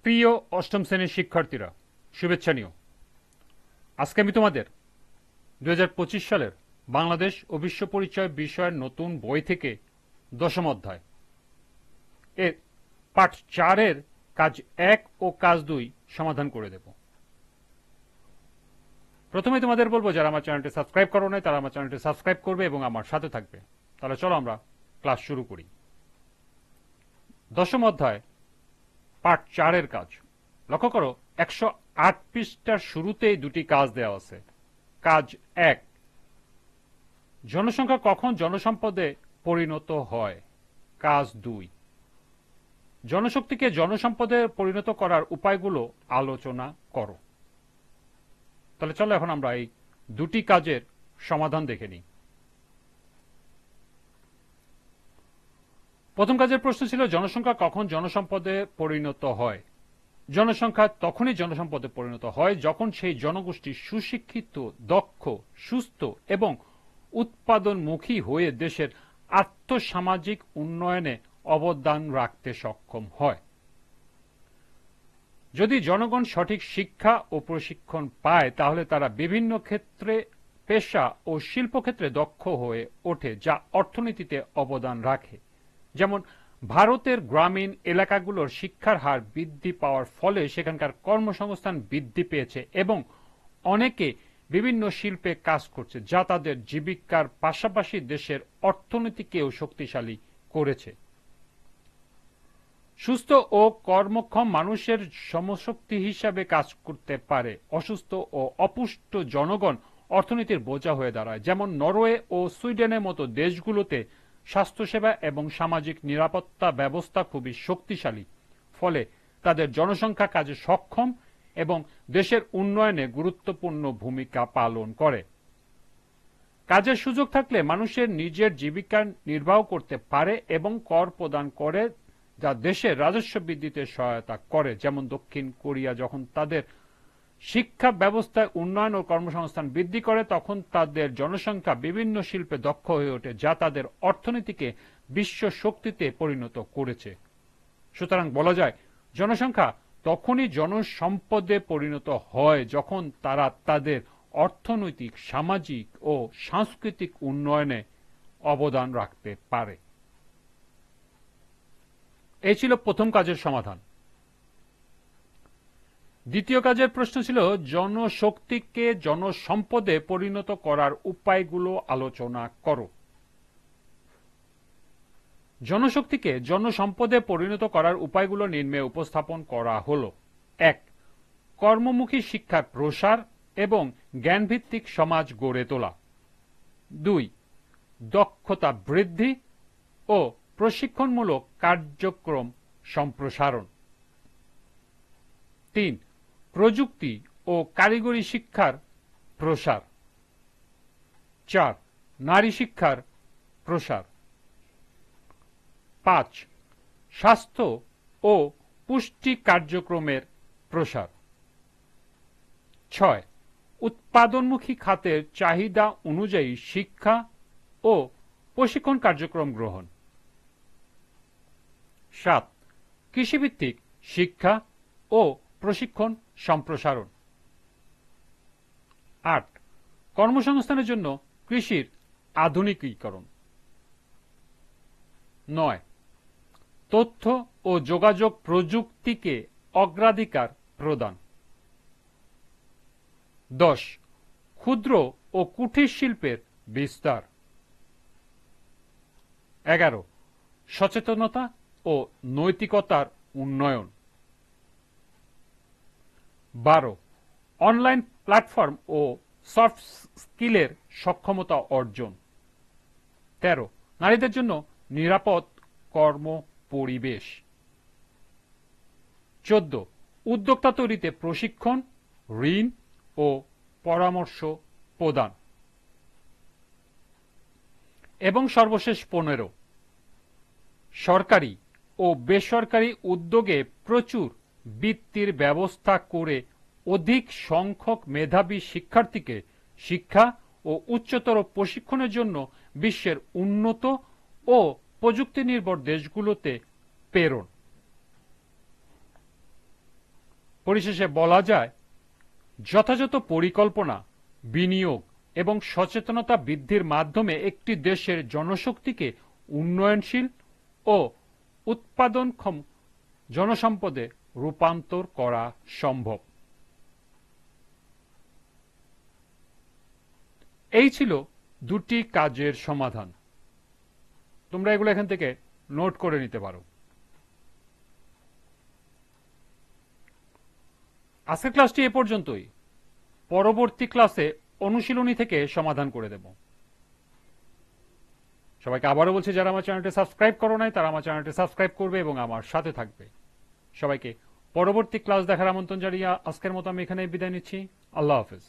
প্রিয় অষ্টম শ্রেণীর শিক্ষার্থীরা, শুভেচ্ছা নিও। আজকে আমি তোমাদের 2025 সালের বাংলাদেশ ও বিশ্ব পরিচয় বিষয়ের নতুন বই থেকে দশম অধ্যায় এর পাঠ 4 এর কাজ 1 ও কাজ 2 সমাধান করে দেব। প্রথমে তোমাদের বলবো, যারা আমার চ্যানেলটি সাবস্ক্রাইব করো নাই তারা আমার চ্যানেলটি সাবস্ক্রাইব করবে এবং আমার সাথে থাকবে। তাহলে চলো আমরা ক্লাস শুরু করি। দশম অধ্যায় পাঠ 4 এর কাজ। লক্ষ্য করো, 108 পৃষ্ঠার শুরুতেই দুটি কাজ দেওয়া আছে। কাজ 1, জনসংখ্যা কখন জনসম্পদে পরিণত হয়। কাজ 2, জনশক্তিকে জনসম্পদে পরিণত করার উপায়গুলো আলোচনা করো। তাহলে চলো এখন আমরা এই দুটি কাজের সমাধান দেখে নিই। প্রথম কাজের প্রশ্ন ছিল, জনসংখ্যা কখন জনসম্পদে পরিণত হয়। জনসংখ্যা তখনই জনসম্পদে পরিণত হয় যখন সেই জনগোষ্ঠী সুশিক্ষিত, দক্ষ, সুস্থ এবং উৎপাদনমুখী হয়ে দেশের আর্থসামাজিক উন্নয়নে অবদান রাখতে সক্ষম হয়। যদি জনগণ সঠিক শিক্ষা ও প্রশিক্ষণ পায় তাহলে তারা বিভিন্ন ক্ষেত্রে, পেশা ও শিল্পক্ষেত্রে দক্ষ হয়ে ওঠে, যা অর্থনীতিতে অবদান রাখে। যেমন ভারতের গ্রামীণ এলাকাগুলোর শিক্ষার হার বৃদ্ধি পাওয়ার ফলে সেখানকার কর্মসংস্থান বৃদ্ধি পেয়েছে এবং অনেকে বিভিন্ন শিল্পে কাজ করছে, যা তাদের জীবিকার পাশাপাশি দেশের অর্থনীতিকেও শক্তিশালী করেছে। সুস্থ ও কর্মক্ষম মানুষের সমশক্তি হিসাবে কাজ করতে পারে। অসুস্থ ও অপুষ্ট জনগণ অর্থনীতির বোঝা হয়ে দাঁড়ায়। যেমন নরওয়ে ও সুইডেনের মতো দেশগুলোতে স্বাস্থ্যসেবা এবং সামাজিক নিরাপত্তা ব্যবস্থা খুবই শক্তিশালী, ফলে তাদের জনসংখ্যা কাজে সক্ষম এবং দেশের উন্নয়নে গুরুত্বপূর্ণ ভূমিকা পালন করে। কাজের সুযোগ থাকলে মানুষের নিজের জীবিকা নির্বাহ করতে পারে এবং কর প্রদান করে, যা দেশের রাজস্ব বৃদ্ধিতে সহায়তা করে। যেমন দক্ষিণ কোরিয়া যখন তাদের শিক্ষা ব্যবস্থায় উন্নয়ন ও কর্মসংস্থান বৃদ্ধি করে তখন তাদের জনসংখ্যা বিভিন্ন শিল্পে দক্ষ হয়ে ওঠে, যা তাদের অর্থনীতিকে বিশ্ব শক্তিতে পরিণত করেছে। সুতরাং বলা যায়, জনসংখ্যা তখনই জনসম্পদে পরিণত হয় যখন তারা তাদের অর্থনৈতিক, সামাজিক ও সাংস্কৃতিক উন্নয়নে অবদান রাখতে পারে। এই ছিল প্রথম কাজের সমাধান। দ্বিতীয় কাজের প্রশ্ন ছিল, জনশক্তিকে জনসম্পদে পরিণত করার উপায়গুলো আলোচনা করো। জনশক্তিকে জনসম্পদে পরিণত করার উপায়গুলো নিম্নে উপস্থাপন করা হলো। 1, কর্মমুখী শিক্ষার প্রসার এবং জ্ঞানভিত্তিক সমাজ গড়ে তোলা। 2, দক্ষতা বৃদ্ধি ও প্রশিক্ষণমূলক কার্যক্রম সম্প্রসারণ। 3, প্রযুক্তি ও কারিগরি শিক্ষার প্রসার। 4, নারী শিক্ষার প্রসার। 5, স্বাস্থ্য ও পুষ্টি কার্যক্রমের প্রসার। 6, উৎপাদনমুখী খাতের চাহিদা অনুযায়ী শিক্ষা ও প্রশিক্ষণ কার্যক্রম গ্রহণ। 7, কৃষিভিত্তিক শিক্ষা ও প্রশিক্ষণ সম্প্রসারণ। 8, কর্মসংস্থানের জন্য কৃষির আধুনিকীকরণ। 9, তথ্য ও যোগাযোগ প্রযুক্তিকে অগ্রাধিকার প্রদান। 10, ক্ষুদ্র ও কুটির শিল্পের বিস্তার। 11, সচেতনতা ও নৈতিকতার উন্নয়ন। 12, অনলাইন প্ল্যাটফর্ম ও সফট স্কিলের সক্ষমতা অর্জন। 13, নারীদের জন্য নিরাপদ কর্ম পরিবেশ। 14, উদ্যোক্তা তৈরিতে প্রশিক্ষণ, ঋণ ও পরামর্শ প্রদান। এবং সর্বশেষ 15, সরকারি ও বেসরকারি উদ্যোগে প্রচুর বৃত্তির ব্যবস্থা করে অধিক সংখ্যক মেধাবী শিক্ষার্থীকে শিক্ষা ও উচ্চতর প্রশিক্ষণের জন্য বিশ্বের উন্নত ও প্রযুক্তি নির্ভর দেশগুলোতে প্রেরণ। পরিশেষে বলা যায়, যথাযথ পরিকল্পনা, বিনিয়োগ এবং সচেতনতা বৃদ্ধির মাধ্যমে একটি দেশের জনশক্তিকে উন্নয়নশীল ও উৎপাদনক্ষম জনসম্পদে রূপান্তর করা সম্ভব। এই ছিল দুটি কাজের সমাধান। তোমরা এগুলো এখান থেকে নোট করে নিতে পারো। আজকের ক্লাসটি এ পর্যন্তই। পরবর্তী ক্লাসে অনুশীলনী থেকে সমাধান করে দেব। সবাইকে আবারও বলছি, যারা আমার চ্যানেলটি সাবস্ক্রাইব করো নাই তারা আমার চ্যানেলটি সাবস্ক্রাইব করবে এবং আমার সাথে থাকবে। সবাইকে পরবর্তী ক্লাস দেখার আমন্ত্রণ জানিয়ে আজকের মতো আমি এখানেই বিদায় নিচ্ছি। আল্লাহ হাফেজ।